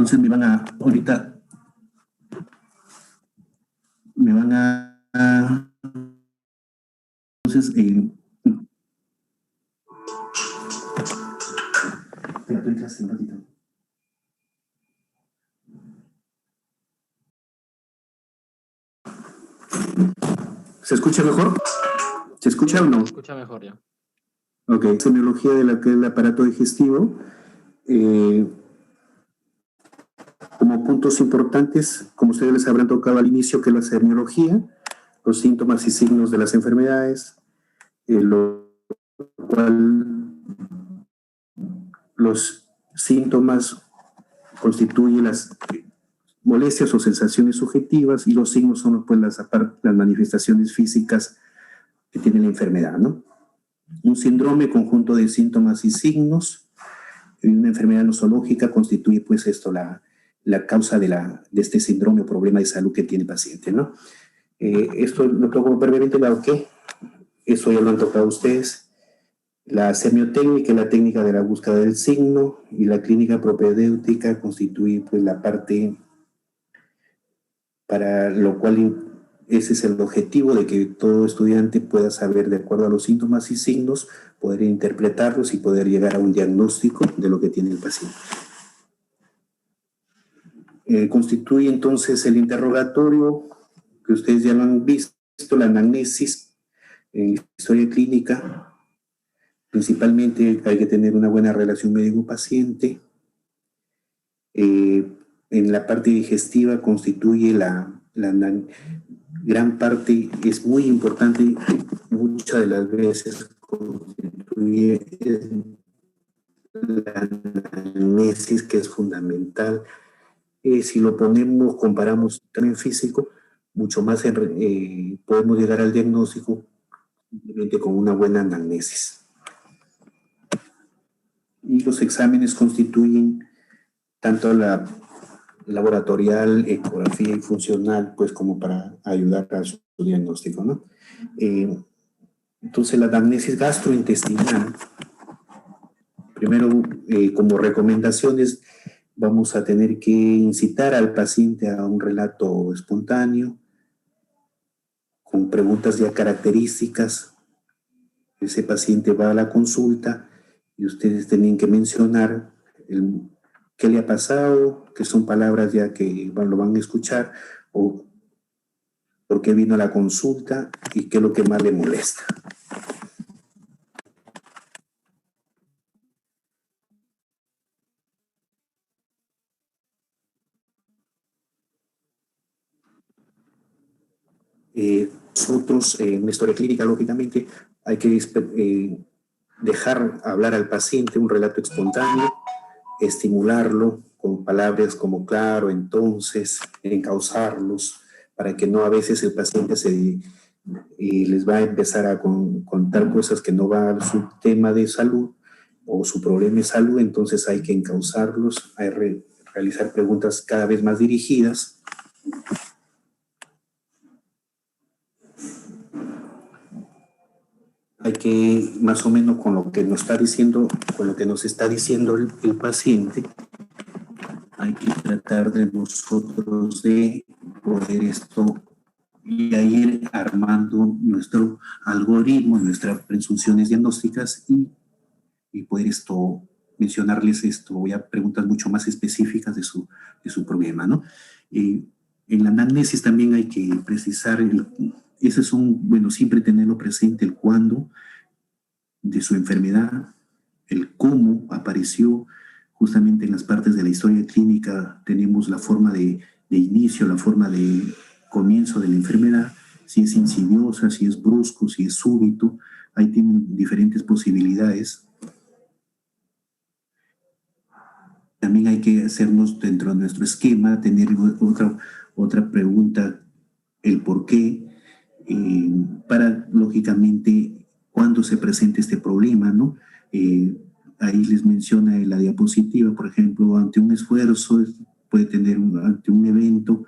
Entonces ahorita me van a entonces, tú entras un ratito. ¿Se escucha mejor? ¿Se escucha o no? Se escucha mejor ya. Ok, semiología de la que es el aparato digestivo. Como puntos importantes, como ustedes les habrán tocado al inicio, que es la semiología, los síntomas y signos de las enfermedades, lo cual los síntomas constituyen las molestias o sensaciones subjetivas y los signos son pues las manifestaciones físicas que tiene la enfermedad, ¿no? Un síndrome, conjunto de síntomas y signos, y una enfermedad nosológica constituye pues esto la causa de este síndrome o problema de salud que tiene el paciente, ¿no? Esto lo toco brevemente, claro que eso ya lo han tocado ustedes. La semiotécnica y la técnica de la búsqueda del signo y la clínica propedéutica constituye pues la parte para lo cual ese es el objetivo de que todo estudiante pueda saber de acuerdo a los síntomas y signos, poder interpretarlos y poder llegar a un diagnóstico de lo que tiene el paciente. Constituye entonces el interrogatorio, que ustedes ya lo han visto, la anamnesis en historia clínica. Principalmente hay que tener una buena relación médico-paciente. En la parte digestiva constituye la gran parte, es muy importante, muchas de las veces constituye la anamnesis, que es fundamental. Si lo comparamos también físico, mucho más podemos llegar al diagnóstico simplemente con una buena anamnesis. Y los exámenes constituyen tanto la laboratorial, ecografía y funcional, pues como para ayudar a su diagnóstico, ¿no? Entonces la anamnesis gastrointestinal, primero como recomendaciones vamos a tener que incitar al paciente a un relato espontáneo, con preguntas ya características. Ese paciente va a la consulta y ustedes tienen que mencionar qué le ha pasado, que son palabras ya que lo van a escuchar, o por qué vino a la consulta y qué es lo que más le molesta. Nosotros, en una historia clínica, lógicamente, hay que dejar hablar al paciente un relato espontáneo, estimularlo con palabras como claro, entonces, encauzarlos, para que no a veces el paciente les va a empezar a contar cosas que no va a su tema de salud o su problema de salud, entonces hay que encauzarlos, hay que realizar preguntas cada vez más dirigidas. Hay que, más o menos con lo que nos está diciendo, el paciente, hay que tratar de nosotros de poder y a ir armando nuestro algoritmo, nuestras presunciones diagnósticas y poder mencionarles ya preguntas mucho más específicas de su problema, ¿no? En la anamnesis también hay que precisar, siempre tenerlo presente, el cuándo de su enfermedad, el cómo apareció. Justamente en las partes de la historia clínica tenemos la forma de inicio, la forma de comienzo de la enfermedad, si es insidiosa, si es brusco, si es súbito. Ahí tienen diferentes posibilidades. También hay que hacernos dentro de nuestro esquema, tener otra pregunta, el por qué, para lógicamente cuando se presenta este problema, ¿no? Ahí les menciona en la diapositiva, por ejemplo, ante un esfuerzo, puede tener ante un evento,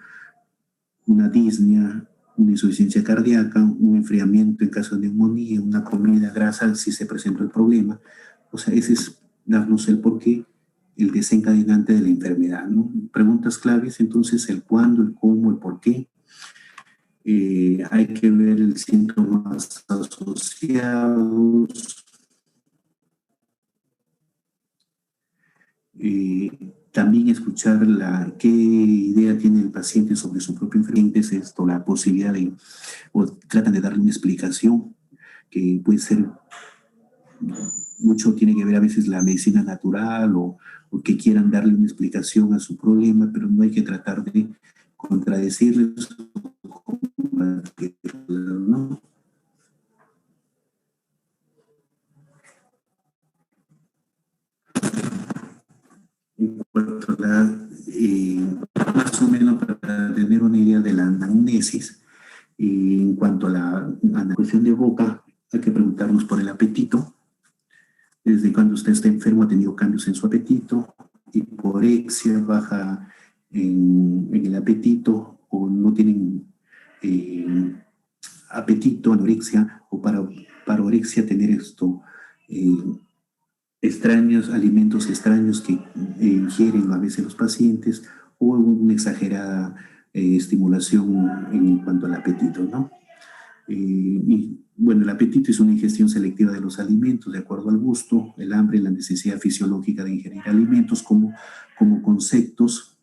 una disnea, una insuficiencia cardíaca, un enfriamiento en caso de neumonía, una comida grasa si se presentó el problema. O sea, ese es darnos el porqué el desencadenante de la enfermedad, ¿no? Preguntas claves, entonces, el cuándo, el cómo, el por qué. Hay que ver el síntomas asociados. También escuchar qué idea tiene el paciente sobre su propio enfermedad, es esto, la posibilidad de, o tratan de darle una explicación, que puede ser, mucho tiene que ver a veces la medicina natural o que quieran darle una explicación a su problema, pero no hay que tratar de contradecirles o combatirlo, ¿no? En cuanto a más o menos para tener una idea de la anamnesis, en cuanto a la cuestión de boca, hay que preguntarnos por el apetito. Desde cuando usted está enfermo ha tenido cambios en su apetito, hiporexia, baja en el apetito, o no tienen apetito, anorexia, o parorexia, tener esto, eh, extraños, alimentos extraños que ingieren a veces los pacientes, o una exagerada estimulación en cuanto al apetito, ¿no? Y bueno, el apetito es una ingestión selectiva de los alimentos de acuerdo al gusto, el hambre, la necesidad fisiológica de ingerir alimentos como conceptos.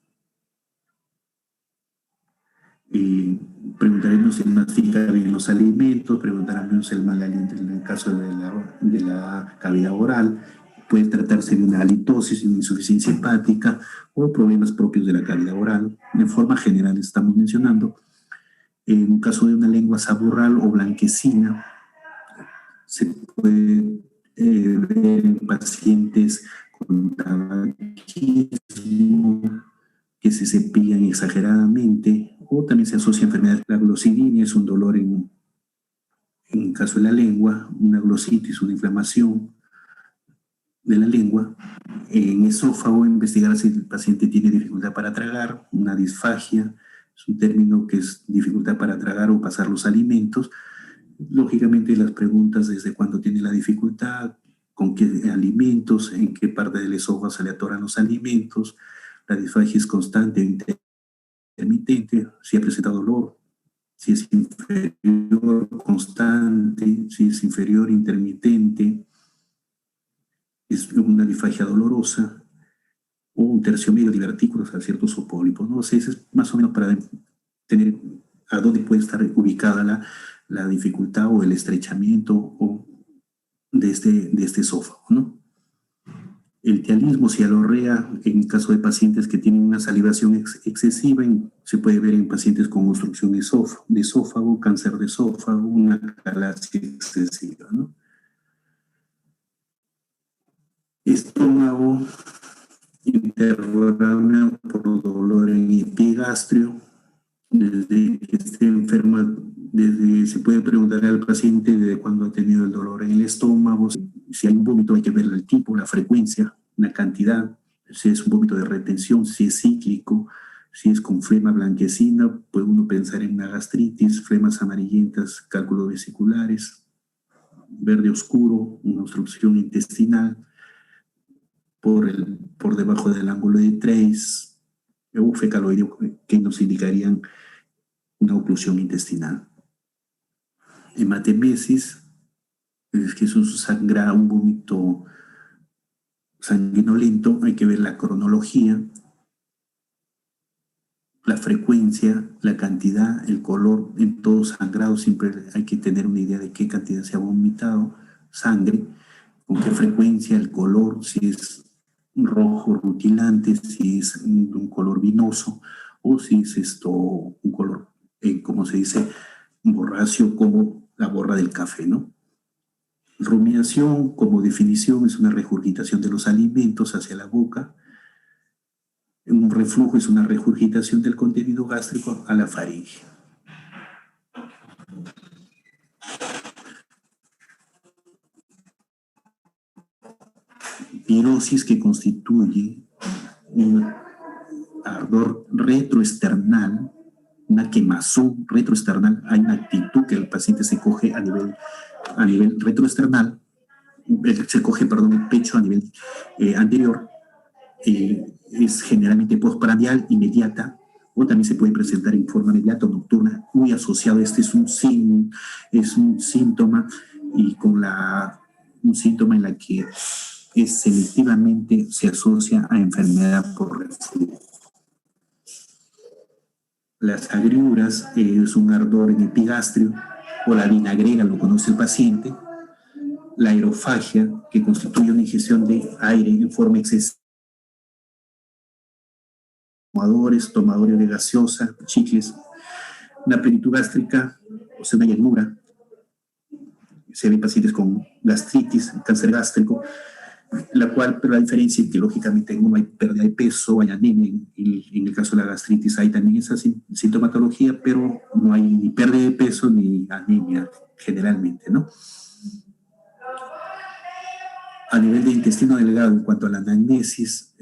Preguntaremos si mastica bien los alimentos, preguntaremos el mal aliento en el caso de la cavidad oral. Puede tratarse de una halitosis, una insuficiencia hepática o problemas propios de la cavidad oral. De forma general estamos mencionando. En un caso de una lengua saborral o blanquecina, se puede ver en pacientes con tabaquismo, que se cepillan exageradamente, o también se asocia a enfermedades. La glossidinia es un dolor en el caso de la lengua, una glossitis, una inflamación de la lengua. En esófago, investigar si el paciente tiene dificultad para tragar, una disfagia, es un término que es dificultad para tragar o pasar los alimentos. Lógicamente las preguntas desde cuándo tiene la dificultad, con qué alimentos, en qué parte del esófago se le atoran los alimentos, la disfagia es constante o intermitente, si ha presentado dolor, si es inferior, constante, si es inferior, intermitente, es una disfagia dolorosa, o un tercio medio de divertículos a ciertos pólipos, ¿no? O sea, eso es más o menos para tener a dónde puede estar ubicada la dificultad o el estrechamiento de este esófago, ¿no? El tialismo, cialorrea, en caso de pacientes que tienen una salivación excesiva, se puede ver en pacientes con obstrucción de esófago, cáncer de esófago, una calacia excesiva, ¿no? Estómago, interrogable por dolor en epigastrio, desde que esté enferma, se puede preguntar al paciente desde cuándo ha tenido el dolor en el estómago. Si hay un vómito hay que ver el tipo, la frecuencia, la cantidad, si es un vómito de retención, si es cíclico, si es con flema blanquecina, puede uno pensar en una gastritis, flemas amarillentas, cálculos vesiculares, verde oscuro, una obstrucción intestinal por debajo del ángulo de Treis, o fecaloideo, que nos indicarían una oclusión intestinal. Hematemesis, es que es un vómito sanguinolento, hay que ver la cronología, la frecuencia, la cantidad, el color. En todo sangrado siempre hay que tener una idea de qué cantidad se ha vomitado, sangre, con qué frecuencia, el color, si es rojo rutilante, si es un color vinoso, o si es un color, como se dice, borráceo, como la borra del café, ¿no? Rumiación, como definición, es una regurgitación de los alimentos hacia la boca. Un reflujo es una regurgitación del contenido gástrico a la faringe. Pirosis, que constituye un ardor retroesternal, una quemazón retroesternal. Hay una actitud que el paciente se coge a nivel retroesternal, se coge, perdón, el pecho a nivel anterior, es generalmente postprandial, inmediata, o también se puede presentar en forma inmediata o nocturna, muy asociado. Este es un síntoma y un síntoma en la que selectivamente se asocia a enfermedad por reflujo. Las agruras es un ardor en epigastrio, o la vinagrera, lo conoce el paciente. La aerofagia, que constituye una ingestión de aire en forma excesiva. Tomadores de gaseosa, chicles. Una plenitud gástrica, o sea, una llenura. Se ven pacientes con gastritis, cáncer gástrico, pero la diferencia es que lógicamente en uno hay pérdida de peso, hay anemia, y en el caso de la gastritis hay también esa sintomatología, pero no hay ni pérdida de peso ni anemia generalmente, ¿no? A nivel de intestino delgado, en cuanto a la anamnesis,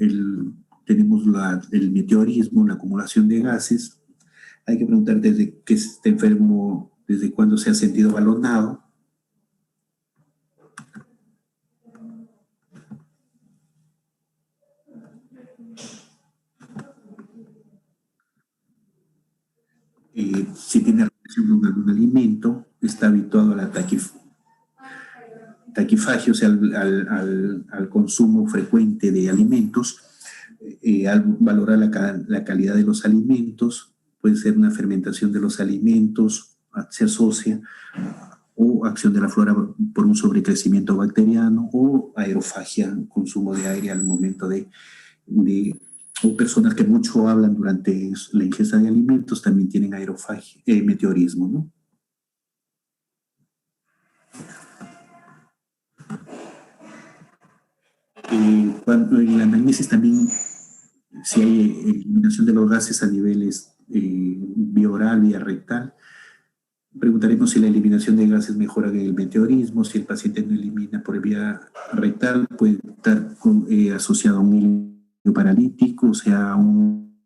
tenemos el meteorismo, la acumulación de gases. Hay que preguntar desde que está enfermo, desde cuándo se ha sentido balonado. Si tiene relación con algún alimento, está habituado a la taquifagia, o sea, al consumo frecuente de alimentos. Al valorar la calidad de los alimentos, puede ser una fermentación de los alimentos, se asocia, o acción de la flora por un sobrecrecimiento bacteriano, o aerofagia, consumo de aire al momento o personas que mucho hablan durante la ingesta de alimentos también tienen aerofagia, meteorismo, ¿no? Cuando en la anamnesis también, si hay eliminación de los gases a niveles vía oral, vía rectal, preguntaremos si la eliminación de gases mejora el meteorismo. Si el paciente no elimina por vía rectal, puede estar asociado a un hilo paralítico, o sea, a un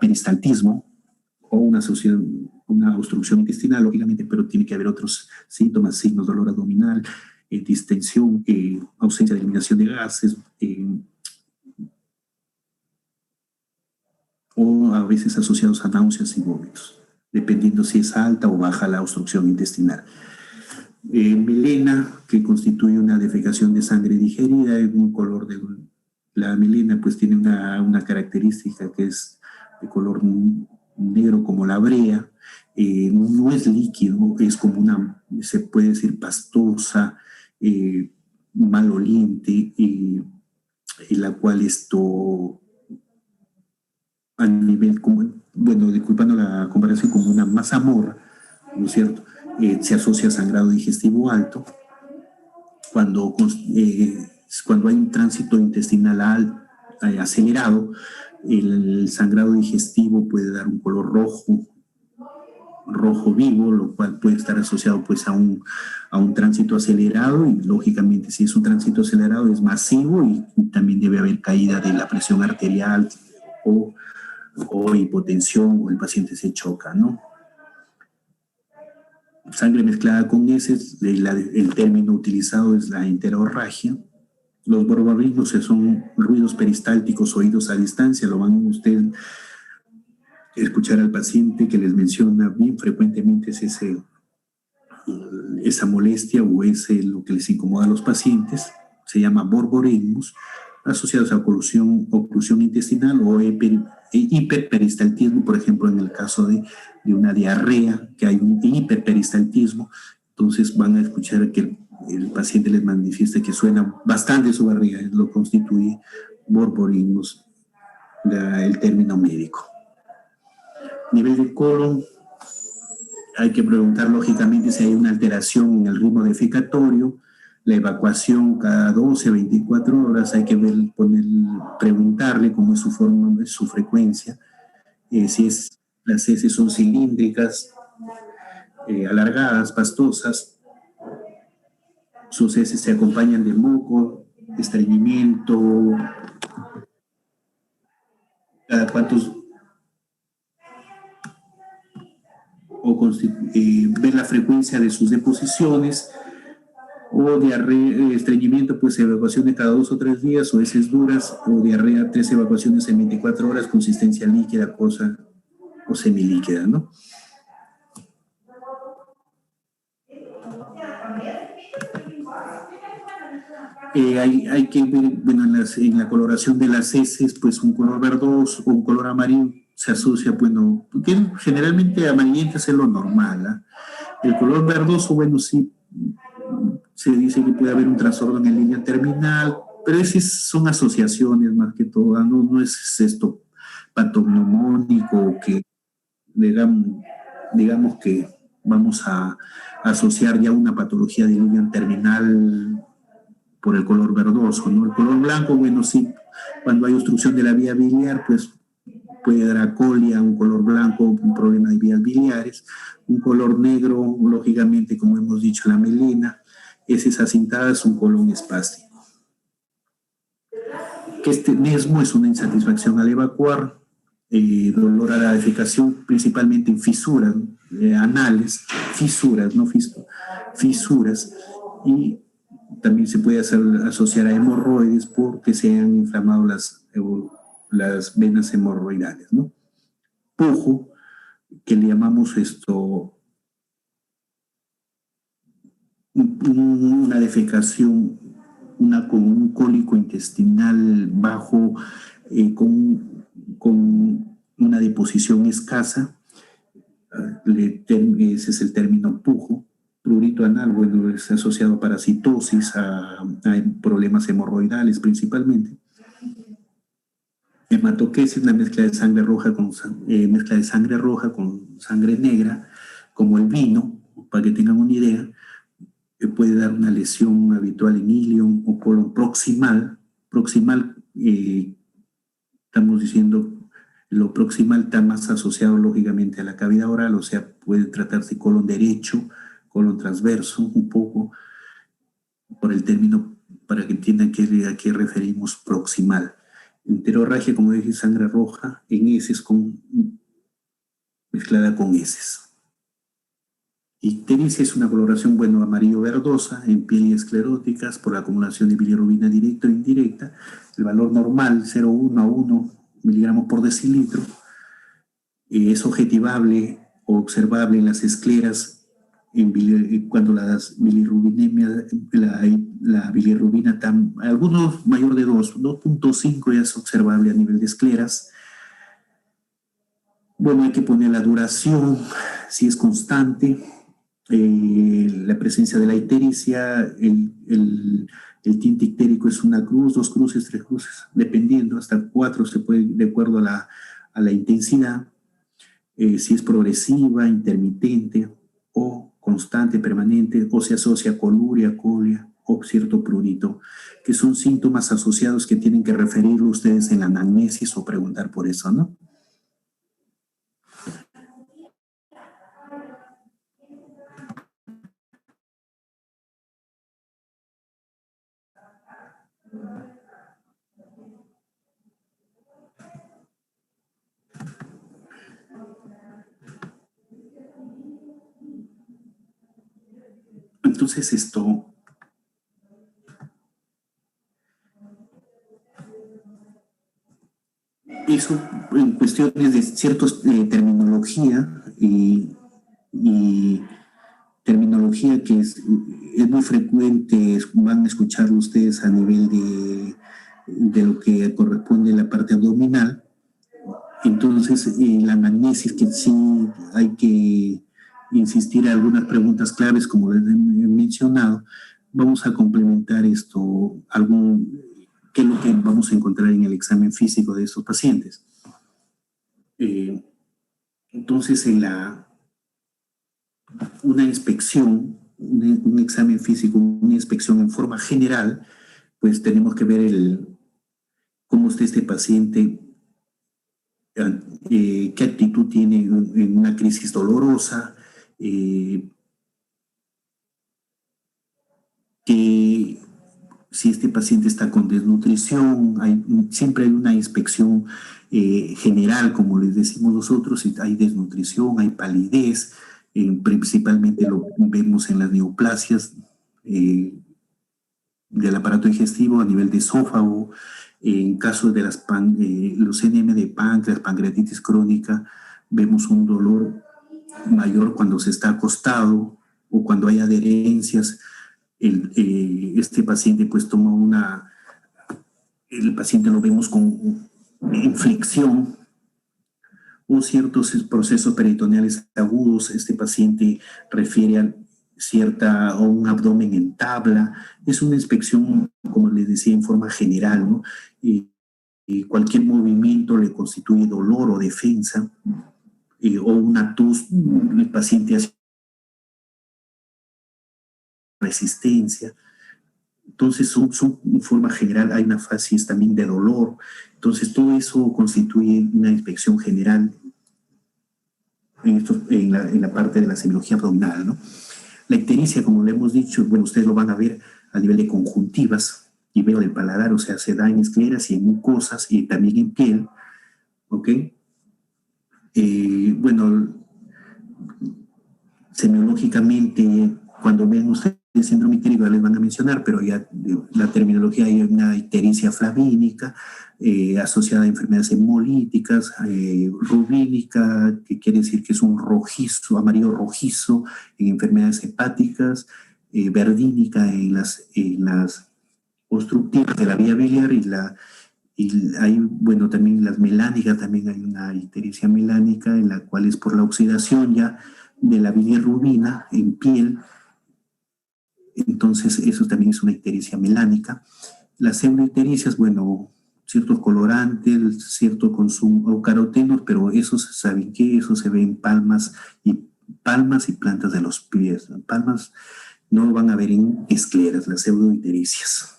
peristaltismo o una obstrucción intestinal, lógicamente, pero tiene que haber otros síntomas, signos, dolor abdominal, distensión, ausencia de eliminación de gases, o a veces asociados a náuseas y vómitos, dependiendo si es alta o baja la obstrucción intestinal. Melena, que constituye una defecación de sangre digerida, en un color de la melena, pues tiene una característica que es de color negro como la brea. No es líquido, es como se puede decir, pastosa, maloliente, en la cual a nivel, disculpando la comparación, como una mazamorra, ¿no es cierto? Se asocia a sangrado digestivo alto. Cuando hay un tránsito intestinal acelerado, el sangrado digestivo puede dar un color rojo vivo, lo cual puede estar asociado pues a un tránsito acelerado, y lógicamente si es un tránsito acelerado es masivo, y también debe haber caída de la presión arterial o hipotensión, o el paciente se choca, ¿no? Sangre mezclada con heces, el término utilizado es la enterorragia. Los borborigmos son ruidos peristálticos oídos a distancia. Lo van ustedes a escuchar al paciente que les menciona bien frecuentemente, es esa molestia o lo que les incomoda a los pacientes. Se llama borborigmos, asociados a oclusión intestinal o hiperperistaltismo, por ejemplo, en el caso de una diarrea, que hay un hiperperistaltismo. Entonces van a escuchar que el paciente les manifiesta que suena bastante su barriga, lo constituye borborigmos, el término médico. Nivel de colon, hay que preguntar lógicamente si hay una alteración en el ritmo defecatorio. La evacuación cada 12 a 24 horas, hay que preguntarle cómo es su frecuencia, si las heces son cilíndricas, alargadas, pastosas. Sus heces se acompañan de moco, estreñimiento, cada cuantos, ver la frecuencia de sus deposiciones. o diarrea, estreñimiento, pues evacuación de cada 2 o 3 días, o heces duras, o diarrea, 3 evacuaciones en 24 horas, consistencia líquida, acuosa o semilíquida, ¿no? Hay que ver, bueno, en la coloración de las heces, pues un color verdoso o un color amarillo se asocia, bueno, porque generalmente amarillento es lo normal, ¿ah? El color verdoso, bueno, sí, se dice que puede haber un trastorno en el línea terminal, pero esas son asociaciones más que todo, ¿ah? No es esto patognomónico que digamos que vamos a asociar ya una patología de línea terminal por el color verdoso, ¿no? El color blanco, bueno, sí, cuando hay obstrucción de la vía biliar, pues puede dar acolia, un color blanco, un problema de vías biliares, un color negro, lógicamente, como hemos dicho, la melena, heces acintadas, un colon espástico. Que este mismo es una insatisfacción al evacuar, dolor a la defecación, principalmente en fisuras anales, fisuras, no fisuras, y también se puede asociar a hemorroides porque se han inflamado las venas hemorroidales, ¿no? Pujo, que le llamamos una defecación, con un cólico intestinal bajo, con una deposición escasa, ese es el término pujo. Prurito anal, bueno, es asociado a parasitosis, a problemas hemorroidales principalmente. Hematoquesis, una mezcla de sangre roja con sangre negra, como el vino, para que tengan una idea. Puede dar una lesión habitual en ilion o colon proximal. Proximal, estamos diciendo, lo proximal está más asociado lógicamente a la cavidad oral, o sea, puede tratarse colon derecho, colon transverso, un poco, por el término, para que entiendan a qué referimos proximal. Enterorragia, como dije, sangre roja en heces mezclada con heces. Ictericia es una coloración, bueno, amarillo-verdosa en piel escleróticas por la acumulación de bilirrubina directa o indirecta. El valor normal, 0,1 a 1 miligramos por decilitro. Es objetivable o observable en las escleras cuando la bilirrubina está, algunos mayor de 2.5 ya es observable a nivel de escleras. Bueno, hay que poner la duración, si es constante. La presencia de la ictericia, el tinte ictérico es una cruz, 2 cruces, 3 cruces, dependiendo, hasta 4 se puede, de acuerdo a la intensidad, si es progresiva, intermitente o constante, permanente, o se asocia a coluria, colia o cierto prurito, que son síntomas asociados que tienen que referirlo ustedes en la anamnesis o preguntar por eso, ¿no? Entonces eso en cuestiones de ciertos terminología y terminología que es muy frecuente, van a escucharlo ustedes a nivel de lo que corresponde a la parte abdominal. Entonces, la anamnesis, que sí hay que insistir en algunas preguntas claves, como les he mencionado, vamos a complementar qué es lo que vamos a encontrar en el examen físico de estos pacientes. Entonces, una inspección, un examen físico, una inspección en forma general, pues tenemos que ver cómo está este paciente, qué actitud tiene en una crisis dolorosa, que si este paciente está con desnutrición, siempre hay una inspección general, como les decimos nosotros, si hay desnutrición, hay palidez, principalmente lo vemos en las neoplasias, del aparato digestivo a nivel de esófago. En caso de los NM de páncreas, pancreatitis crónica, vemos un dolor mayor cuando se está acostado o cuando hay adherencias. Este paciente pues toma el paciente lo vemos con inflexión o ciertos procesos peritoneales agudos. Este paciente refiere a un abdomen en tabla. Es una inspección, como les decía, en forma general, ¿no? Y cualquier movimiento le constituye dolor o defensa, o una tos, el paciente hace resistencia. Entonces, en forma general, hay una fases también de dolor. Entonces, todo eso constituye una inspección general en la parte de la semiología abdominal, ¿no? La ictericia, como le hemos dicho, bueno, ustedes lo van a ver a nivel de conjuntivas y veo del paladar, o sea, se da en escleras y en mucosas y también en piel, ¿ok? Bueno, semiológicamente, cuando ven ustedes síndrome ictérico, les van a mencionar, pero ya la terminología hay una ictericia flavínica asociada a enfermedades hemolíticas, rubínica, que quiere decir que es un rojizo, amarillo rojizo en enfermedades hepáticas, verdínica en las obstructivas de la vía biliar y hay, bueno, también las melánicas, también hay una ictericia melánica en la cual es por la oxidación ya de la bilirrubina en piel. Entonces, eso también es una ictericia melánica. Las pseudoictericias, bueno, ciertos colorantes, cierto consumo, o carotenos, pero esos, ¿saben qué? Eso se ve en palmas y plantas de los pies. Palmas no van a ver en escleras, las pseudoictericias.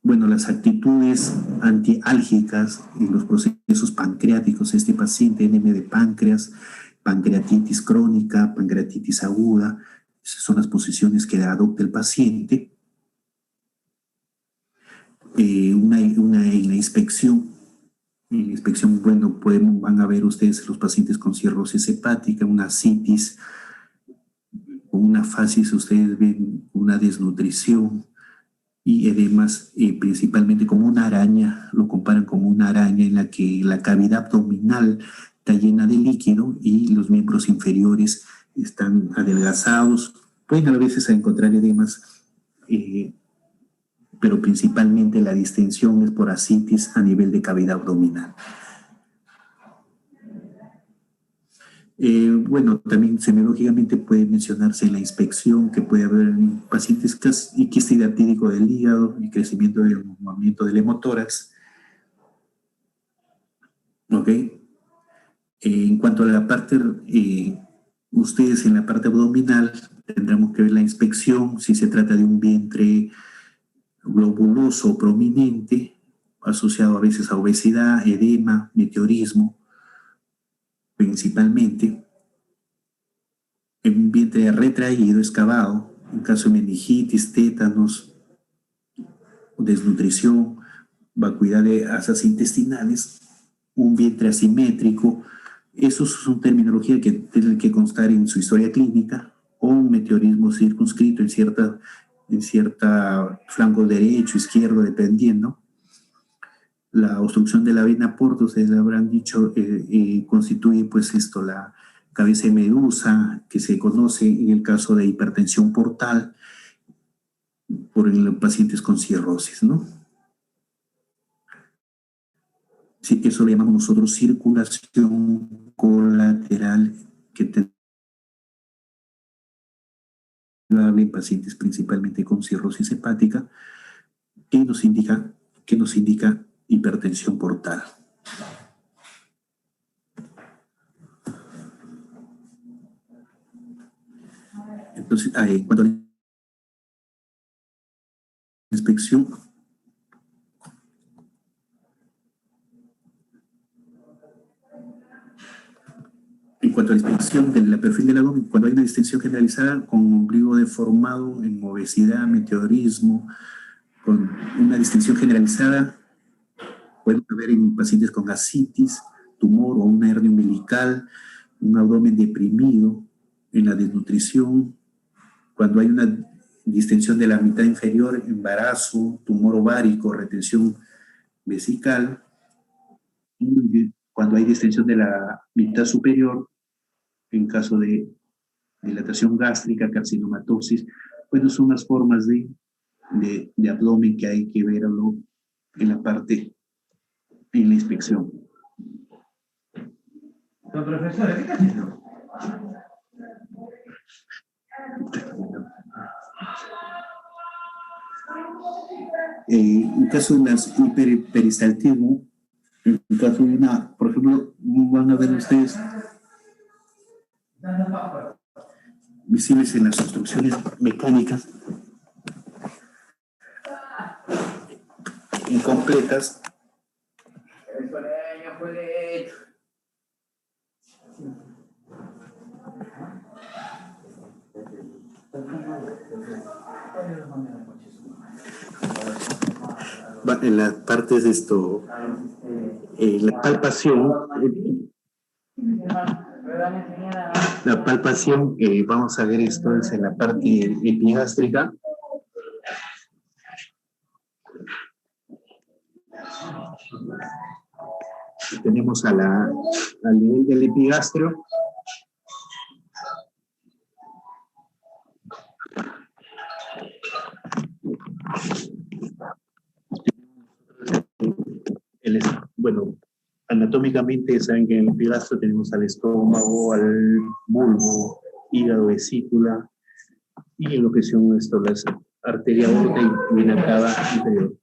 Bueno, las actitudes antiálgicas en los procesos pancreáticos, este paciente NM de páncreas, pancreatitis crónica, pancreatitis aguda, esas son las posiciones que adopta el paciente. En la inspección, bueno, van a ver ustedes los pacientes con cirrosis hepática, una citis, una facies, ustedes ven una desnutrición y edemas, principalmente como una araña, lo comparan como una araña en la que la cavidad abdominal está llena de líquido y los miembros inferiores están adelgazados. Pueden a veces encontrar edemas, pero principalmente la distensión es por ascitis a nivel de cavidad abdominal. Bueno, también semiológicamente puede mencionarse la inspección que puede haber en pacientes y quiste hidratídico del hígado y crecimiento del movimiento del hemotórax. ¿Ok? En cuanto a la parte, ustedes en la parte abdominal tendremos que ver la inspección, si se trata de un vientre globuloso o prominente, asociado a veces a obesidad, edema, meteorismo, principalmente. En un vientre retraído, excavado, en caso de meningitis, tétanos, desnutrición, vacuidad de asas intestinales, un vientre asimétrico, eso son terminología que tienen que constar en su historia clínica, o un meteorismo circunscrito en cierta flanco derecho, izquierdo, dependiendo. La obstrucción de la vena porta, ustedes le habrán dicho, constituye pues esto, la cabeza de medusa, que se conoce en el caso de hipertensión portal por los pacientes con cirrosis, ¿no? Sí, eso le llamamos nosotros circulación colateral que tenemos en pacientes principalmente con cirrosis hepática, que nos indica hipertensión portal. Entonces, cuando la inspección, en cuanto a la inspección del perfil del abdomen, cuando hay una distensión generalizada con ombligo deformado en obesidad, meteorismo, con una distensión generalizada, puede haber en pacientes con ascitis, tumor o una hernia umbilical, un abdomen deprimido, en la desnutrición, cuando hay una distensión de la mitad inferior, embarazo, tumor ovárico, retención vesical. Y cuando hay distensión de la mitad superior, en caso de dilatación gástrica, carcinomatosis, bueno, son las formas de abdomen que hay que verlo en la parte, en la inspección. Don profesor, ¿qué está haciendo? En caso de las hiperperistaltismo, en caso de una, por ejemplo, van a ver ustedes visibles en las obstrucciones mecánicas incompletas. En las partes de esto, la palpación, vamos a ver esto es en la parte epigástrica. Tenemos al nivel del epigastrio. Bueno, anatómicamente saben que en el epigastrio tenemos al estómago, al bulbo, hígado, vesícula y en lo que son esto, las arteria aorta y vena cava inferior.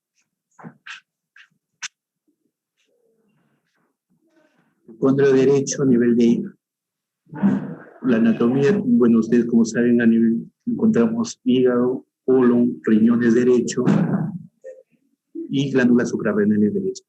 Epicóndrio derecho a nivel de la anatomía, bueno, ustedes como saben, a nivel encontramos hígado, colon, riñones derecho y glándulas suprarrenales derecha.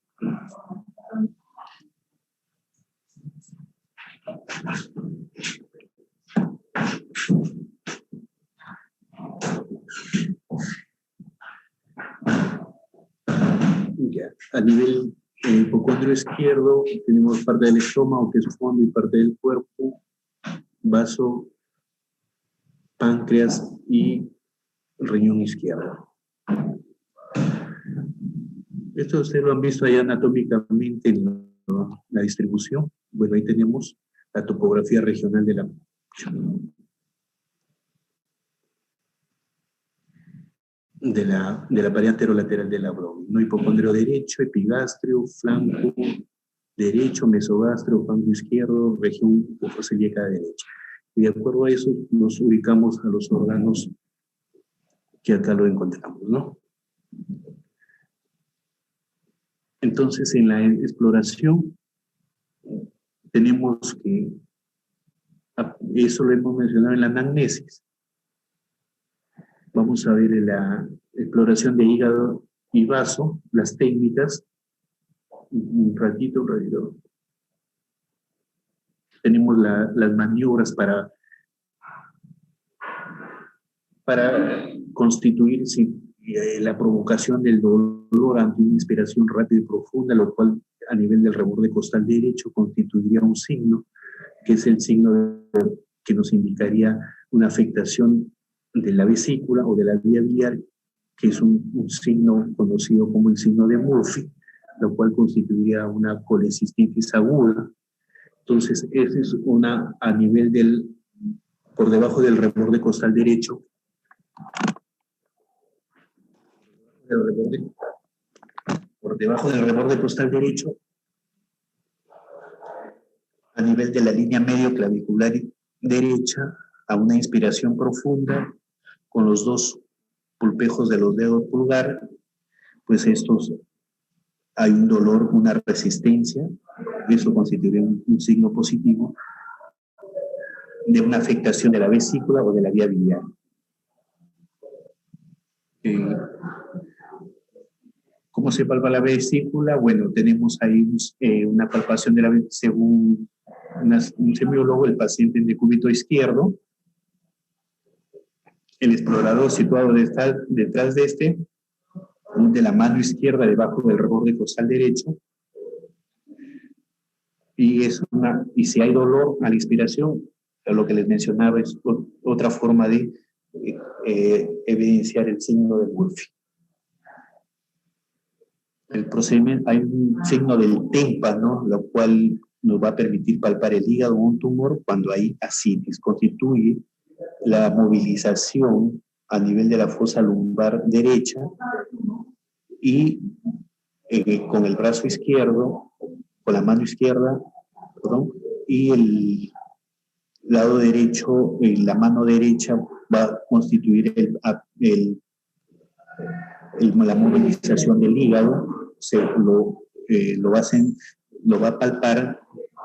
A nivel hipocondrio izquierdo tenemos parte del estómago, que es fondo, y parte del cuerpo, vaso, páncreas y riñón izquierdo. Esto ustedes lo han visto ahí anatómicamente en la distribución. Bueno, ahí tenemos la topografía regional de la pared anterolateral del abdomen, ¿no? Hipocondrio derecho, epigastrio, flanco derecho, mesogastrio, flanco izquierdo, región hipocelíaca derecha. Y de acuerdo a eso nos ubicamos a los órganos que acá lo encontramos, ¿no? Entonces, en la exploración tenemos que, eso lo hemos mencionado en la anamnesis. Vamos a ver en la exploración de hígado y vaso, las técnicas. Un ratito. Tenemos las maniobras para constituir la provocación del dolor ante una inspiración rápida y profunda, lo cual a nivel del reborde costal derecho constituiría un signo, que es el signo que nos indicaría una afectación de la vesícula o de la vía biliar, que es un signo conocido como el signo de Murphy, lo cual constituiría una colecistitis aguda. Entonces, esa es una a nivel por debajo del reborde costal derecho, por debajo del reborde costal derecho, a nivel de la línea medio clavicular derecha, a una inspiración profunda, con los dos pulpejos de los dedos pulgar, pues hay un dolor, una resistencia, eso constituye un signo positivo de una afectación de la vesícula o de la vía biliar. ¿Cómo se palpa la vesícula? Bueno, tenemos ahí una palpación de la vesícula según un semiólogo, el paciente en decúbito izquierdo, el explorador situado detrás de la mano izquierda debajo del reborde costal derecho, y si hay dolor a la inspiración, lo que les mencionaba es otra forma de evidenciar el signo de Murphy. El procedimiento, hay un signo del témpano, lo cual nos va a permitir palpar el hígado o un tumor cuando hay ascitis. Constituye la movilización a nivel de la fosa lumbar derecha y con el brazo izquierdo, con la mano izquierda, perdón, y el lado derecho, la mano derecha va a constituir la movilización del hígado. Lo va a palpar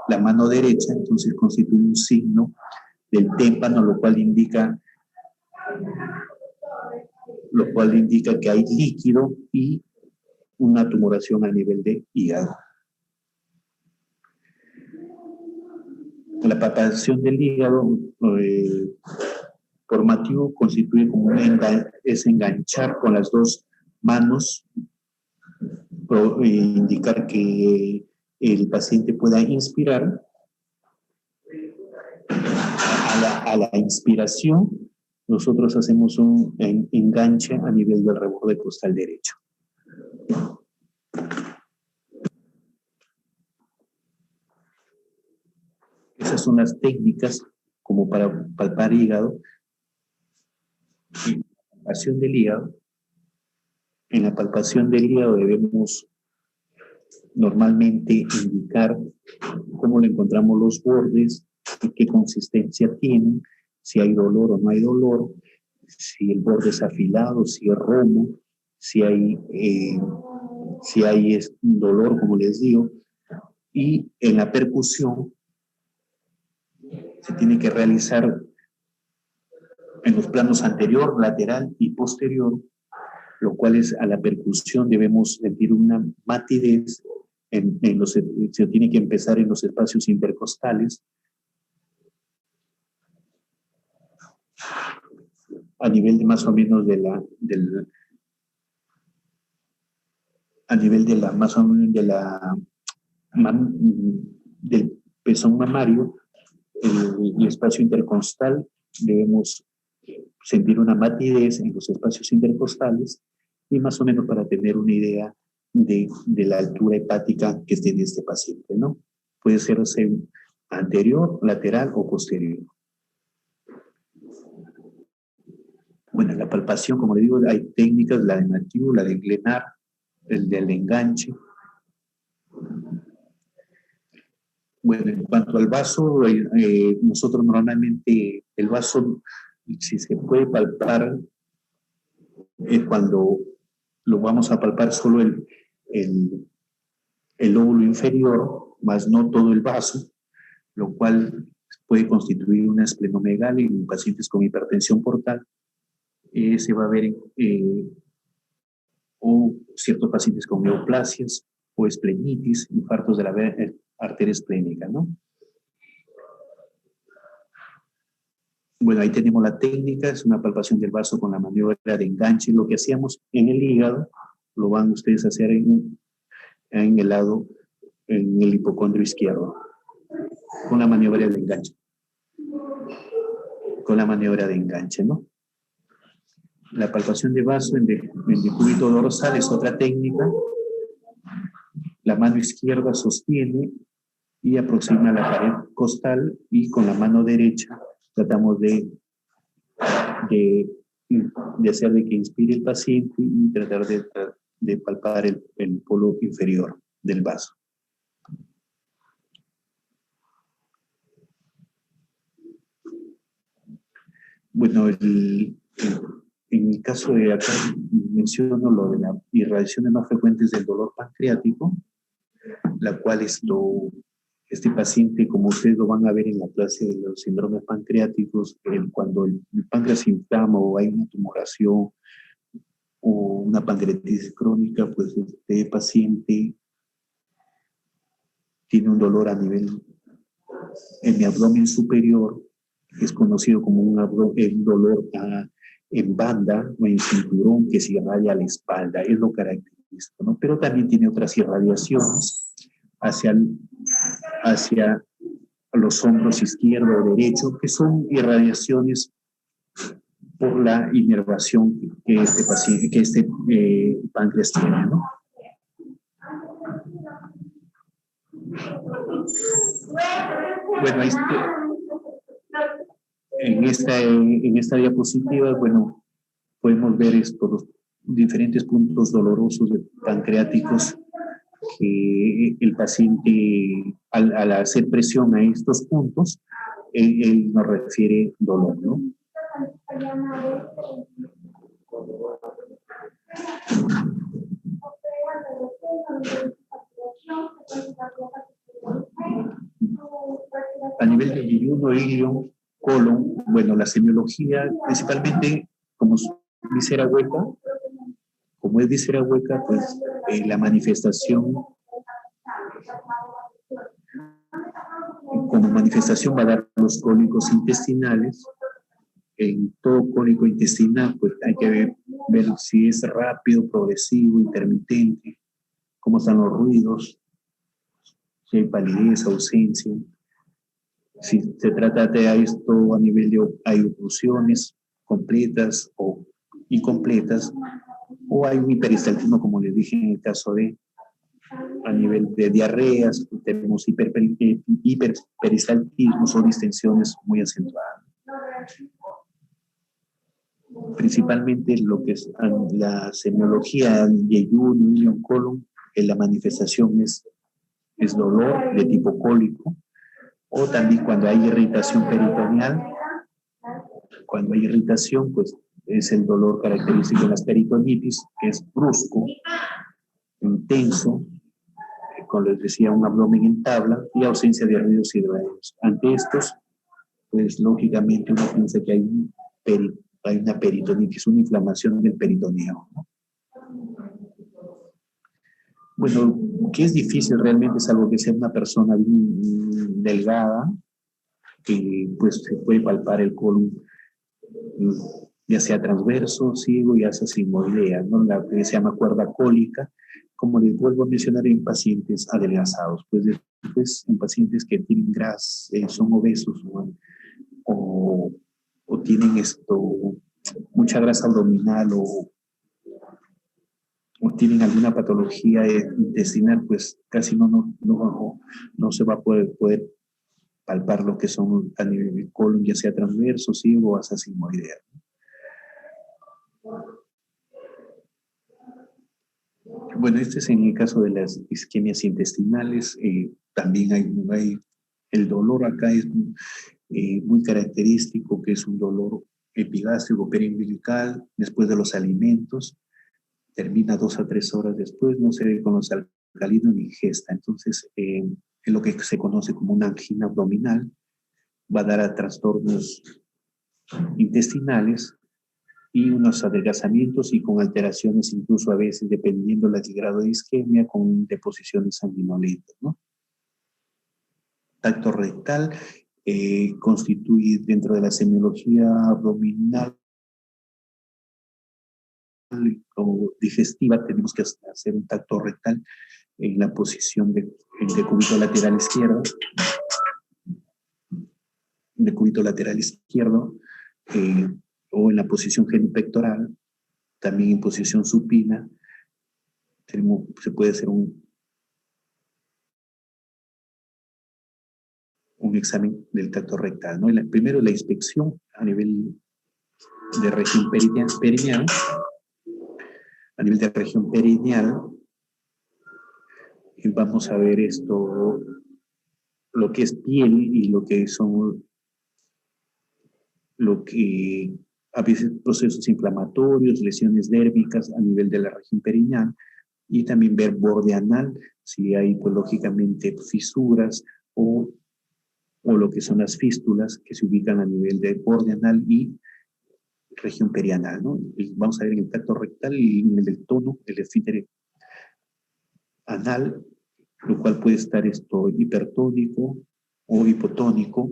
la mano derecha, entonces constituye un signo del témpano, lo cual indica que hay líquido y una tumoración a nivel de hígado. La palpación del hígado formativo constituye como es enganchar con las dos manos, indicar que el paciente pueda inspirar. A la inspiración, nosotros hacemos un enganche a nivel del reborde costal derecho. Esas son las técnicas como para palpar hígado. Palpación del hígado. En la palpación del hígado debemos normalmente indicar cómo le encontramos los bordes, qué consistencia tienen, si hay dolor o no hay dolor, si el borde es afilado, si es romo, si hay dolor, como les digo. Y en la percusión se tiene que realizar en los planos anterior, lateral y posterior, lo cual es a la percusión debemos sentir una matidez, se tiene que empezar en los espacios intercostales, a nivel de más o menos del pezón mamario, el espacio intercostal, debemos sentir una matidez en los espacios intercostales y más o menos para tener una idea de la altura hepática que tiene este paciente, ¿no? Puede ser anterior, lateral o posterior. Bueno, la palpación, como le digo, hay técnicas, la de Mathieu, la de Glenard, el del enganche. Bueno, en cuanto al vaso, nosotros normalmente el vaso, si se puede palpar, cuando lo vamos a palpar solo el lóbulo inferior, más no todo el vaso, lo cual puede constituir una esplenomegalia en pacientes con hipertensión portal. Se va a ver o ciertos pacientes con neoplasias o esplenitis, infartos de la arteria esplénica, ¿no? Bueno, ahí tenemos la técnica, es una palpación del vaso con la maniobra de enganche. Lo que hacíamos en el hígado, lo van ustedes a hacer en el lado, en el hipocondrio izquierdo, con la maniobra de enganche. Con la maniobra de enganche, ¿no? La palpación de vaso en decúbito dorsal es otra técnica. La mano izquierda sostiene y aproxima la pared costal y con la mano derecha tratamos de hacer de que inspire el paciente y tratar de palpar el polo inferior del vaso. Bueno, en el caso de acá menciono lo de las irradiaciones más frecuentes del dolor pancreático, la cual este paciente, como ustedes lo van a ver en la clase de los síndromes pancreáticos, cuando el páncreas se inflama o hay una tumoración o una pancreatitis crónica, pues este paciente tiene un dolor a nivel en mi abdomen superior, que es conocido como un dolor en banda o en cinturón que se irradia a la espalda, es lo característico, ¿no? Pero también tiene otras irradiaciones hacia los hombros izquierdo o derecho, que son irradiaciones por la inervación que este paciente, que este páncreas tiene, ¿no? Bueno, en esta diapositiva, bueno, podemos ver los diferentes puntos dolorosos pancreáticos que el paciente, al hacer presión a estos puntos, él nos refiere dolor, ¿no? A nivel de yeyuno, ilio, colon, bueno, la semiología, principalmente como es visera hueca, pues la manifestación, como manifestación va a dar los cólicos intestinales. En todo cólico intestinal, pues hay que ver si es rápido, progresivo, intermitente, cómo están los ruidos, si hay palidez, ausencia. Si se trata de esto a nivel de hay oclusiones completas o incompletas, o hay un hiperistaltismo, como les dije en el caso de a nivel de diarreas, tenemos hiperperistaltismos o distensiones muy acentuadas. Principalmente lo que es la semiología de yeyuno, ilio, colon, la manifestación es dolor de tipo cólico, o también cuando hay irritación peritoneal. Cuando hay irritación, pues es el dolor característico de las peritonitis, que es brusco, intenso, como les decía, un abdomen en tabla y ausencia de ruidos y dolores. Ante estos, pues lógicamente uno piensa que hay una peritonitis, una inflamación del peritoneo, ¿no? Bueno, que es difícil realmente, salvo que sea una persona bien delgada, que pues se puede palpar el colon, ya sea transverso, ciego, ya sea sigmoidea, ¿no? La que se llama cuerda cólica, como les vuelvo a mencionar en pacientes adelgazados, pues después en pacientes que tienen son obesos, ¿no? o tienen mucha grasa abdominal o tienen alguna patología intestinal, pues casi no se va a poder palpar lo que son a nivel del colon, ya sea transverso, ciego o hasta sigmoidea. Bueno, este es en el caso de las isquemias intestinales. También hay el dolor acá es muy característico, que es un dolor epigástrico periumbilical después de los alimentos. Termina 2 a 3 horas después, no se ve con los alcalinos ni ingesta. Entonces, es lo que se conoce como una angina abdominal. Va a dar a trastornos intestinales y unos adelgazamientos y con alteraciones, incluso a veces, dependiendo del grado de isquemia, con deposiciones sanguinolentas, ¿no? Tacto rectal constituye dentro de la semiología abdominal o digestiva. Tenemos que hacer un tacto rectal en la posición de decúbito lateral izquierdo, o en la posición genupectoral, también en posición supina. Se puede hacer un examen del tacto rectal, ¿no? Primero la inspección a nivel de región perineal. A nivel de región perineal, vamos a ver lo que es piel y lo que a veces procesos inflamatorios, lesiones dérmicas a nivel de la región perineal, y también ver borde anal, si hay, pues lógicamente, fisuras o lo que son las fístulas que se ubican a nivel de borde anal y región perianal, ¿no? Y vamos a ver en el tacto rectal y en el del tono, el esfínter anal, lo cual puede estar hipertónico o hipotónico,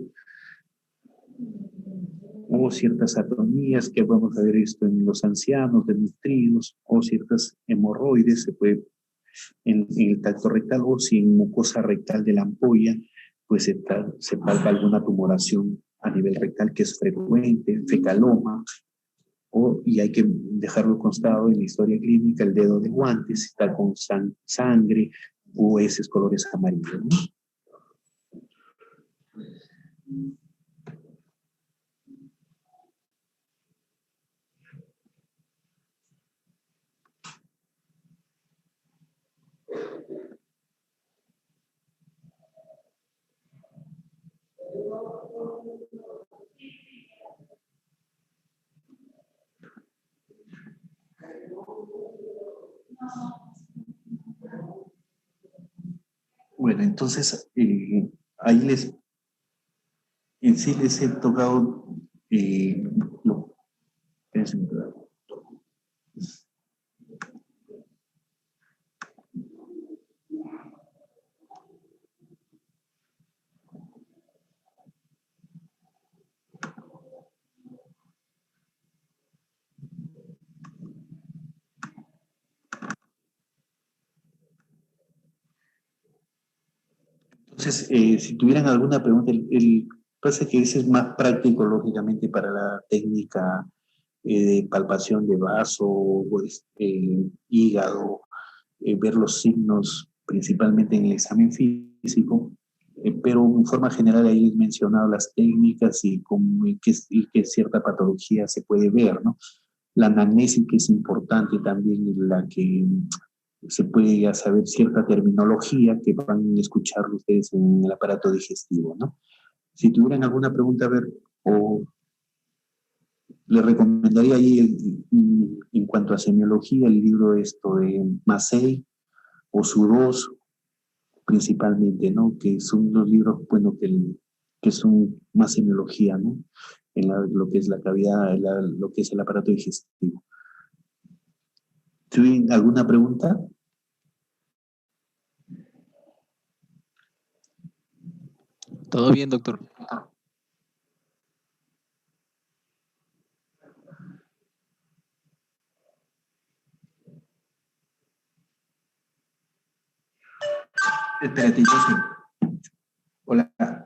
o ciertas atonías que vamos a ver esto en los ancianos desnutridos, o ciertas hemorroides, se puede en el tacto rectal, o si en mucosa rectal de la ampolla, pues se palpa alguna tumoración a nivel rectal que es frecuente, fecaloma, y hay que dejarlo constado en la historia clínica, el dedo de guante, si está con sangre o esos colores amarillos, ¿no? Bueno, entonces ahí en sí les he tocado, no, entonces, si tuvieran alguna pregunta, pasa que ese es más práctico, lógicamente, para la técnica de palpación de vaso, hígado, ver los signos, principalmente en el examen físico, pero en forma general ahí he mencionado las técnicas y qué cierta patología se puede ver, ¿no? La anamnesis, que es importante también, en la que se puede ya saber cierta terminología que van a escuchar ustedes en el aparato digestivo, ¿no? Si tuvieran alguna pregunta, a ver, o les recomendaría ahí en cuanto a semiología el libro esto de Massey o Suros, principalmente, ¿no? Que son los libros, bueno, que son más semiología, ¿no? Lo que es la cavidad, lo que es el aparato digestivo. ¿Tienen alguna pregunta? Todo bien, doctor. Espérate, Joseph. Hola.